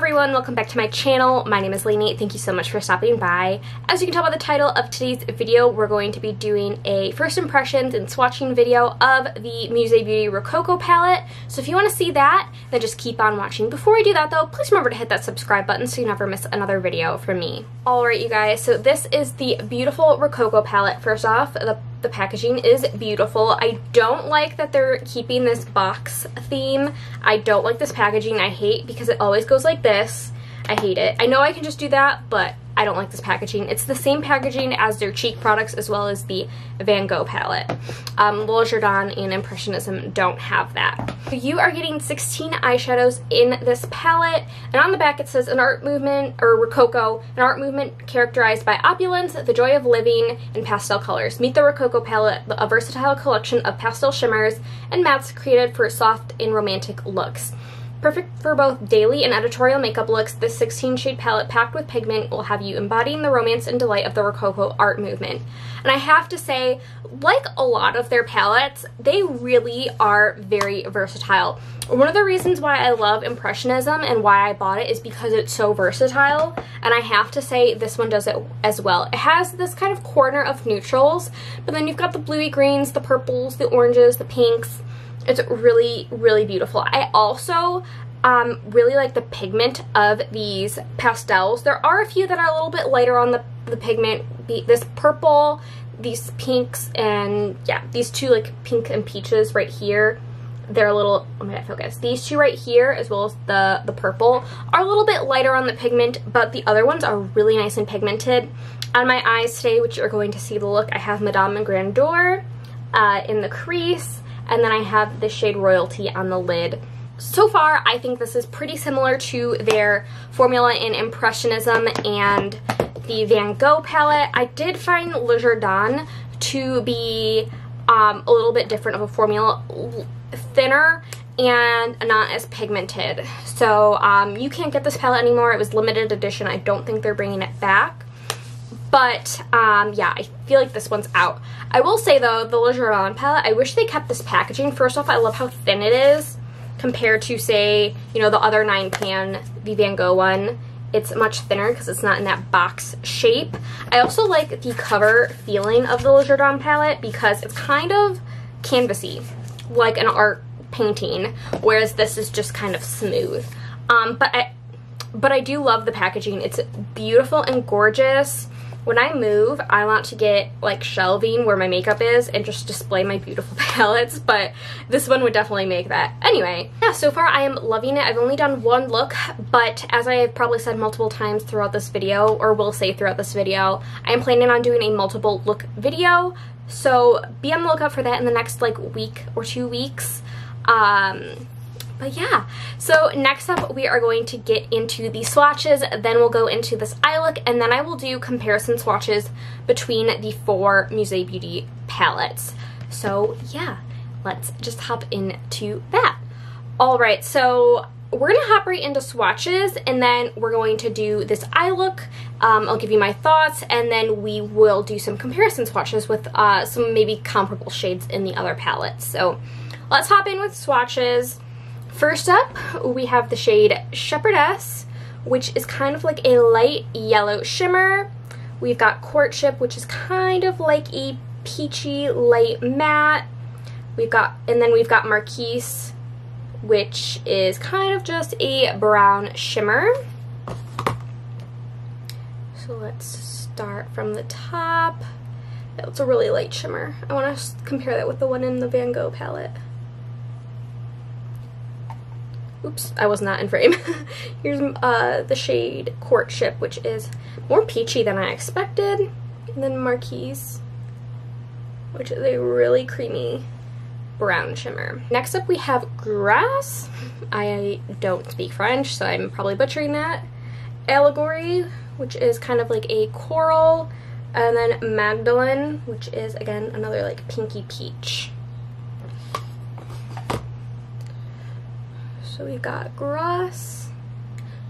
everyone, welcome back to my channel. My name is Lainey. Thank you so much for stopping by. As you can tell by the title of today's video, we're going to be doing a first impressions and swatching video of the Musee Beauty Rococo palette. So if you want to see that, then just keep on watching. Before we do that though, please remember to hit that subscribe button so you never miss another video from me. Alright you guys, so this is the beautiful Rococo palette. First off, the packaging is beautiful. I don't like that they're keeping this box theme. I don't like this packaging. I hate because it always goes like this. I hate it. I know I can just do that, but I don't like this packaging. It's the same packaging as their cheek products as well as the Van Gogh palette. L'Oreal and Impressionism don't have that. So you are getting 16 eyeshadows in this palette, and on the back it says an art movement, or Rococo, an art movement characterized by opulence, the joy of living, and pastel colors. Meet the Rococo palette, a versatile collection of pastel shimmers and mattes created for soft and romantic looks. Perfect for both daily and editorial makeup looks, this 16-shade palette packed with pigment will have you embodying the romance and delight of the Rococo art movement. And I have to say, like a lot of their palettes, they really are very versatile. One of the reasons why I love Impressionism and why I bought it is because it's so versatile, and I have to say this one does it as well. It has this kind of corner of neutrals, but then you've got the bluey greens, the purples, the oranges, the pinks. It's really, really beautiful. I also really like the pigment of these pastels. There are a few that are a little bit lighter on the pigment. This purple, these pinks, and yeah, these two like pink and peaches right here. They're a little, oh my god, focus. These two right here, as well as the purple, are a little bit lighter on the pigment, but the other ones are really nice and pigmented. On my eyes today, which you're going to see the look, I have Madame and Grandeur in the crease. And then I have the shade Royalty on the lid. So far, I think this is pretty similar to their formula in Impressionism and the Van Gogh palette. I did find Le Jardin to be a little bit different of a formula, thinner and not as pigmented. So you can't get this palette anymore. It was limited edition. I don't think they're bringing it back. But, yeah, I feel like this one's out. I will say, though, the Le Jardin palette, I wish they kept this packaging. First off, I love how thin it is compared to, say, you know, the other 9pan, the Van Gogh one. It's much thinner because it's not in that box shape. I also like the cover feeling of the Le Jardin palette because it's kind of canvasy, like an art painting, whereas this is just kind of smooth. But I do love the packaging. It's beautiful and gorgeous. When I move, I want to get like shelving where my makeup is and just display my beautiful palettes, but this one would definitely make that. Anyway, yeah, so far I am loving it. I've only done one look, but as I have probably said multiple times throughout this video, or will say throughout this video, I am planning on doing a multiple look video, so be on the lookout for that in the next like week or 2 weeks. But yeah, so next up we are going to get into the swatches, then we'll go into this eye look, and then I will do comparison swatches between the 4 Musee Beauty palettes. So yeah, let's just hop into that. Alright, so we're going to hop right into swatches, and then we're going to do this eye look. I'll give you my thoughts, and then we will do some comparison swatches with some maybe comparable shades in the other palettes. So let's hop in with swatches. First up, we have the shade Shepherdess, which is kind of like a light yellow shimmer. We've got Courtship, which is kind of like a peachy light matte. And then we've got Marquise, which is kind of just a brown shimmer. So let's start from the top. That's a really light shimmer. I want to compare that with the one in the Van Gogh palette. Oops, I was not in frame. Here's the shade Courtship, which is more peachy than I expected. And then Marquise, which is a really creamy brown shimmer. Next up we have Grass. I don't speak French, so I'm probably butchering that. Allegory, which is kind of like a coral. And then Magdalene, which is, again, another like pinky peach. So we've got Grass.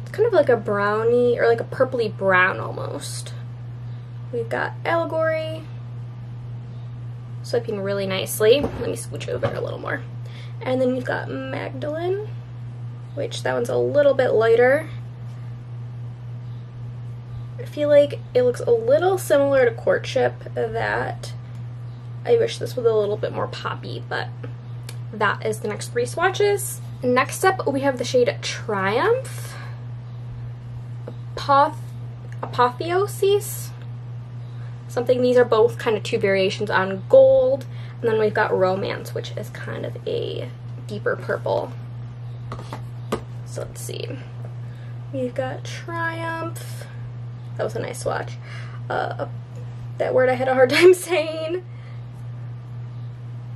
It's kind of like a brownie, or like a purpley brown almost. We've got Allegory, swiping really nicely. Let me switch over a little more. And then we've got Magdalene, which that one's a little bit lighter. I feel like it looks a little similar to Courtship, that I wish this was a little bit more poppy, but that is the next three swatches. Next up, we have the shade Triumph, Apotheosis, something. These are both kind of two variations on gold. And then we've got Romance, which is kind of a deeper purple. So let's see. We've got Triumph. That was a nice swatch. That word I had a hard time saying.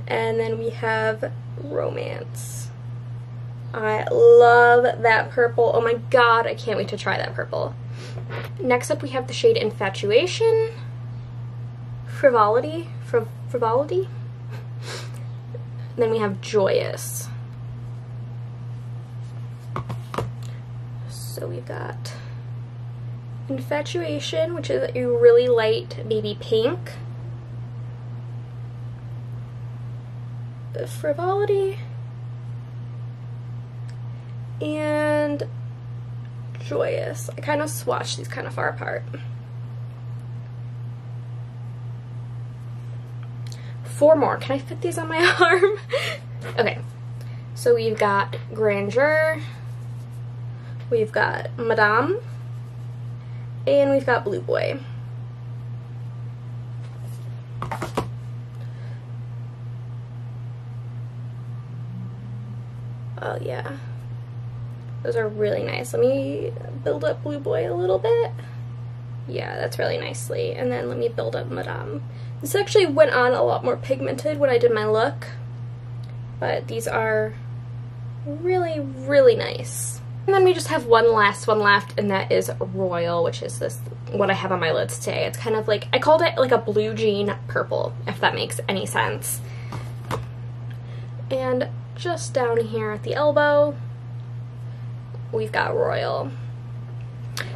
And then we have Romance. I love that purple. Oh my god, I can't wait to try that purple. Next up we have the shade Infatuation. Frivolity. Frivolity. Then we have Joyous. So we've got Infatuation, which is a really light baby pink. Frivolity. And Joyous. I kind of swatched these kind of far apart. 4 more. Can I fit these on my arm? Okay. So we've got Grandeur. We've got Madame. And we've got Blue Boy. Oh yeah. Those are really nice. Let me build up Blue Boy a little bit. Yeah, that's really nicely. And then let me build up Madame. This actually went on a lot more pigmented when I did my look, but these are really, really nice. And then we just have one last one left, and that is Royal, which is this, what I have on my lids today. It's kind of like, I called it like a blue jean purple, if that makes any sense. And just down here at the elbow, we've got Royal.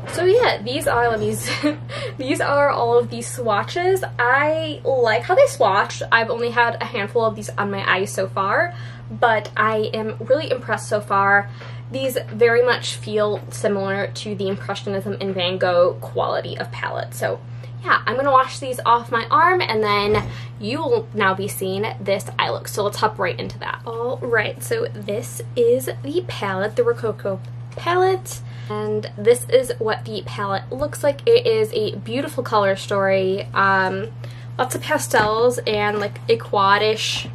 So yeah, these are these are all of these swatches. I like how they swatched. I've only had a handful of these on my eyes so far, but I am really impressed so far. These very much feel similar to the Impressionism and Van Gogh quality of palette. So yeah, I'm gonna wash these off my arm, and then you will now be seeing this eye look. So let's hop right into that. All right, so this is the palette, the Rococo palette. And this is what the palette looks like. It is a beautiful color story. Lots of pastels and like a quad-ish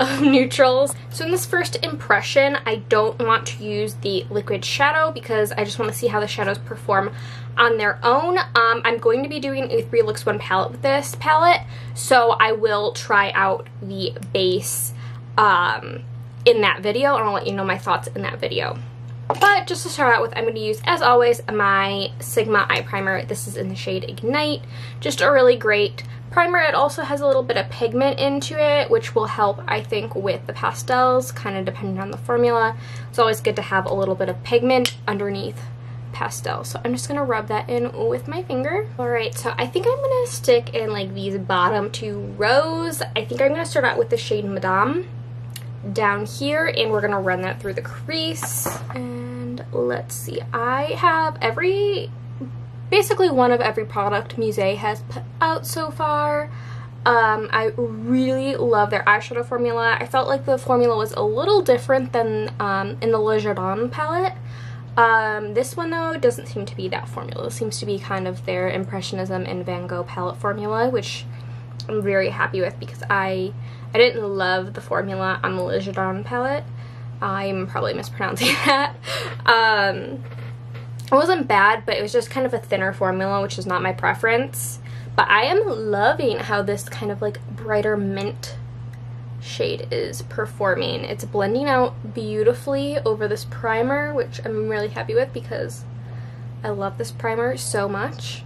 of neutrals. So in this first impression, I don't want to use the liquid shadow because I just want to see how the shadows perform on their own. I'm going to be doing a 3 looks 1 palette with this palette, so I will try out the base in that video, and I'll let you know my thoughts in that video. But just to start out with, I'm going to use, as always, my Sigma eye primer. This is in the shade Ignite. Just a really great primer. It also has a little bit of pigment into it, which will help, I think, with the pastels, kind of depending on the formula. It's always good to have a little bit of pigment underneath pastel. So I'm just going to rub that in with my finger. Alright, so I think I'm going to stick in like these bottom 2 rows. I think I'm going to start out with the shade Madame down here, and we're gonna run that through the crease. And let's see, I have basically one of every product Musee has put out so far. I really love their eyeshadow formula. I felt like the formula was a little different than in the Le Jardin palette. This one though doesn't seem to be that formula. It seems to be kind of their Impressionism and Van Gogh palette formula, which I'm very happy with because I didn't love the formula on the Le Jardin palette. I'm probably mispronouncing that. It wasn't bad, but it was just kind of a thinner formula, which is not my preference. But I am loving how this kind of like brighter mint shade is performing. It's blending out beautifully over this primer, which I'm really happy with because I love this primer so much.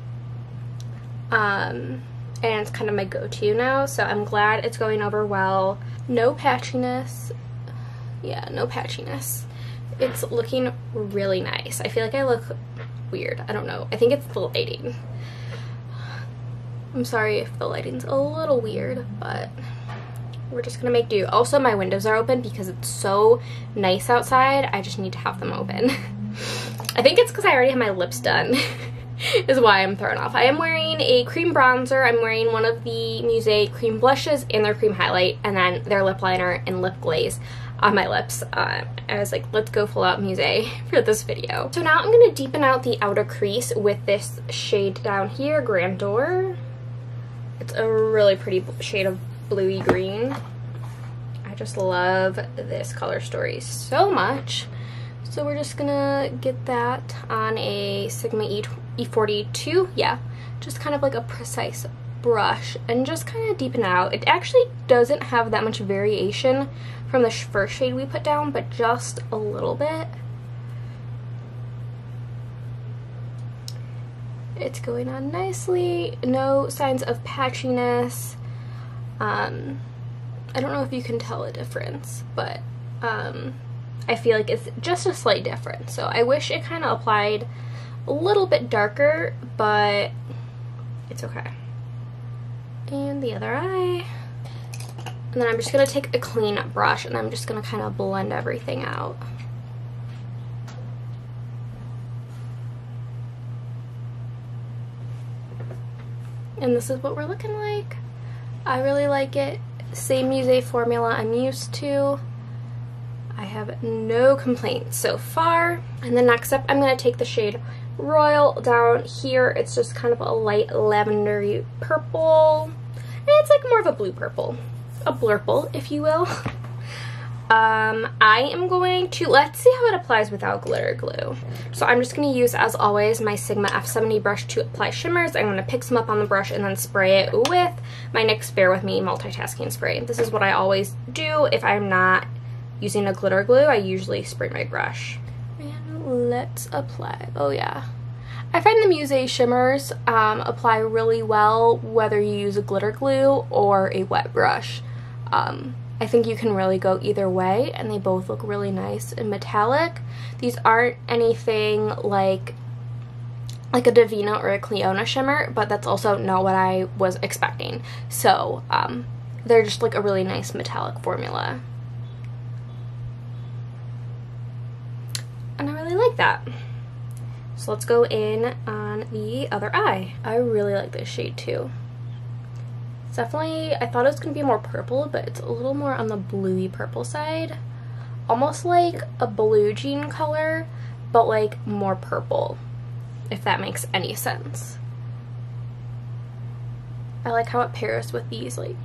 And it's kind of my go-to now, so I'm glad it's going over well. No patchiness. Yeah, no patchiness. It's looking really nice. I feel like I look weird. I don't know. I think it's the lighting. I'm sorry if the lighting's a little weird, but we're just gonna make do. Also, my windows are open because it's so nice outside. I just need to have them open. I think it's because I already have my lips done. is why I'm thrown off. I am wearing a cream bronzer, I'm wearing one of the Musee cream blushes and their cream highlight, and then their lip liner and lip glaze on my lips. I was like, let's go full out Musee for this video. So now I'm going to deepen out the outer crease with this shade down here, Grandeur. It's a really pretty shade of bluey green. I just love this color story so much. So we're just gonna get that on a Sigma E42, yeah, just kind of like a precise brush and just kind of deepen it out. It actually doesn't have that much variation from the first shade we put down, but just a little bit. It's going on nicely, no signs of patchiness. I don't know if you can tell a difference, but I feel like it's just a slight difference. So I wish it kind of applied a little bit darker, but it's okay. And the other eye. And then I'm just going to take a clean brush and I'm just going to kind of blend everything out. And this is what we're looking like. I really like it. Same Musee formula I'm used to. I have no complaints so far. And then next up, I'm going to take the shade Royal down here. It's just kind of a light lavendery purple. And it's like more of a blue purple. A blurple, if you will. I am going to, let's see how it applies without glitter glue. So I'm just going to use, as always, my Sigma F70 brush to apply shimmers. I'm going to pick some up on the brush and then spray it with my NYX Bear With Me multitasking spray. This is what I always do if I'm not using a glitter glue. I usually spray my brush. And let's apply. Oh yeah. I find the Musee shimmers apply really well whether you use a glitter glue or a wet brush. I think you can really go either way, and they both look really nice and metallic. These aren't anything like a Divina or a Cliona shimmer, but that's also not what I was expecting. So they're just like a really nice metallic formula. And I really like that. So let's go in on the other eye. I really like this shade too. It's definitely, I thought it was going to be more purple, but it's a little more on the bluey purple side. Almost like a blue jean color, but like more purple, if that makes any sense. I like how it pairs with these like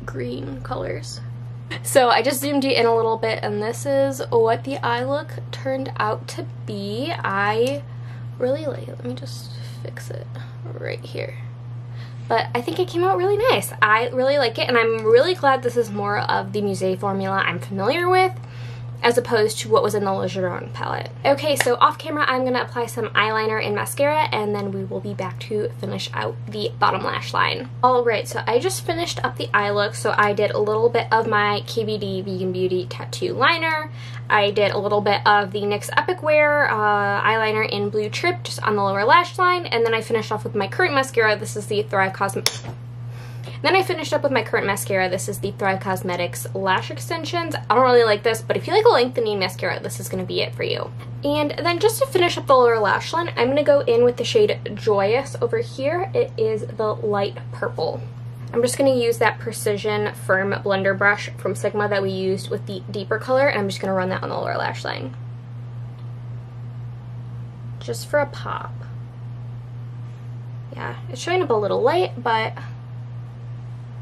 green colors. So I just zoomed you in a little bit, and this is what the eye look turned out to be. I really like it. Let me just fix it right here. But I think it came out really nice. I really like it, and I'm really glad this is more of the Musee formula I'm familiar with, as opposed to what was in the Le Geron palette. Okay, so off camera, I'm gonna apply some eyeliner and mascara, and then we will be back to finish out the bottom lash line. Alright, so I just finished up the eye look, so I did a little bit of my KVD Vegan Beauty Tattoo Liner. I did a little bit of the NYX Epic Wear eyeliner in Blue Trip, just on the lower lash line, and then I finished off with my current mascara. This is the Thrive Cosmetics. Then I finished up with my current mascara. This is the Thrive Cosmetics Lash Extensions. I don't really like this, but if you like a lengthening mascara, this is going to be it for you. And then just to finish up the lower lash line, I'm going to go in with the shade Joyous over here. It is the light purple. I'm just going to use that Precision Firm Blender Brush from Sigma that we used with the deeper color, and I'm just going to run that on the lower lash line. Just for a pop. Yeah, it's showing up a little light, but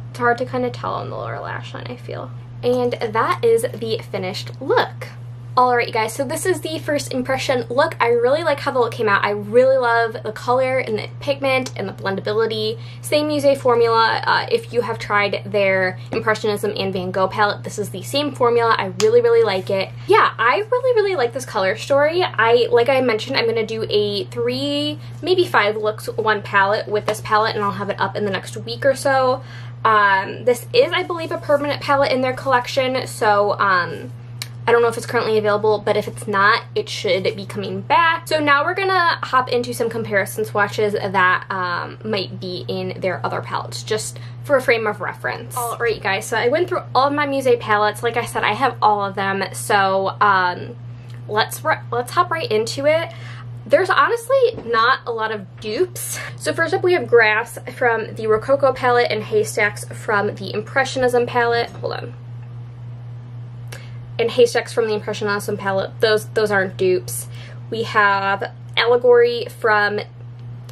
it's hard to kind of tell on the lower lash line, I feel. And that is the finished look. Alright, you guys, so this is the first impression look. I really like how the look came out. I really love the color and the pigment and the blendability. Same Musee formula. If you have tried their Impressionism and Van Gogh palette, this is the same formula. I really, really like it. Yeah, I really, really like this color story. Like I mentioned, I'm going to do a 3, maybe 5 looks, one palette with this palette, and I'll have it up in the next week or so. This is, I believe, a permanent palette in their collection, so I don't know if it's currently available, but if it's not, it should be coming back. So now we're gonna hop into some comparison swatches that might be in their other palettes, just for a frame of reference. Alright, you guys, so I went through all of my Musee palettes. Like I said, I have all of them, so let's hop right into it. There's honestly not a lot of dupes. So first up we have Grass from the Rococo palette and Haystacks from the Impressionism palette. Hold on. And Haystacks from the Impressionism palette. Those aren't dupes. We have Allegory from,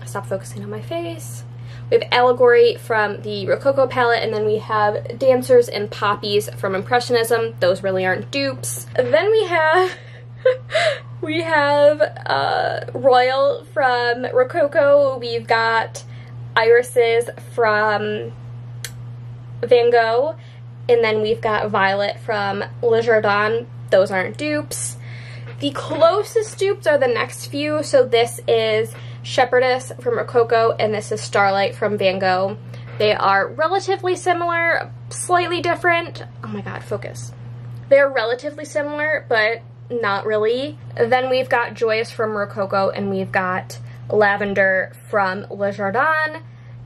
stop focusing on my face. We have Allegory from the Rococo palette, and then we have Dancers and Poppies from Impressionism. Those really aren't dupes. Then we have we have Royal from Rococo. We've got Irises from Van Gogh, and then we've got Violet from Le Jardin. Those aren't dupes. The closest dupes are the next few. So this is Shepherdess from Rococo, and this is Starlight from Van Gogh. They are relatively similar, slightly different. Oh my god, focus. They're relatively similar, but not really. Then we've got Joyous from Rococo, and we've got Lavender from Le Jardin,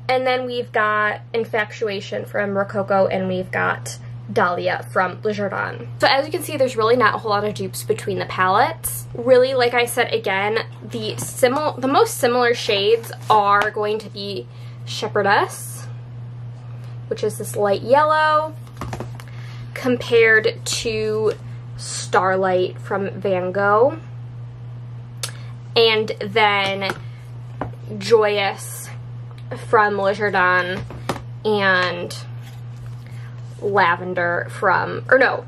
and then we've got Infatuation from Rococo, and we've got Dahlia from Le Jardin. So as you can see, there's really not a whole lot of dupes between the palettes. Really, like I said again, the most similar shades are going to be Shepherdess, which is this light yellow, compared to Starlight from Van Gogh, and then Joyous from Le Jardin, and Lavender from, or no,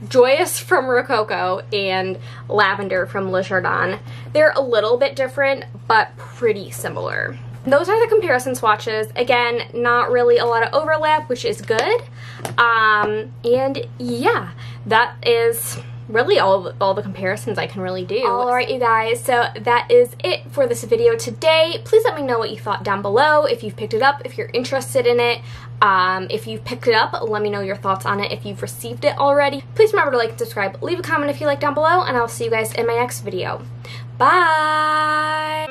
Joyous from Rococo and Lavender from Le Jardin. They're a little bit different, but pretty similar. Those are the comparison swatches. Again, not really a lot of overlap, which is good. And yeah, that is really all the comparisons I can really do. Alright you guys, so that is it for this video today. Please let me know what you thought down below, if you've picked it up, if you're interested in it. If you've picked it up, let me know your thoughts on it if you've received it already. Please remember to like and subscribe, leave a comment if you like down below, and I'll see you guys in my next video. Bye!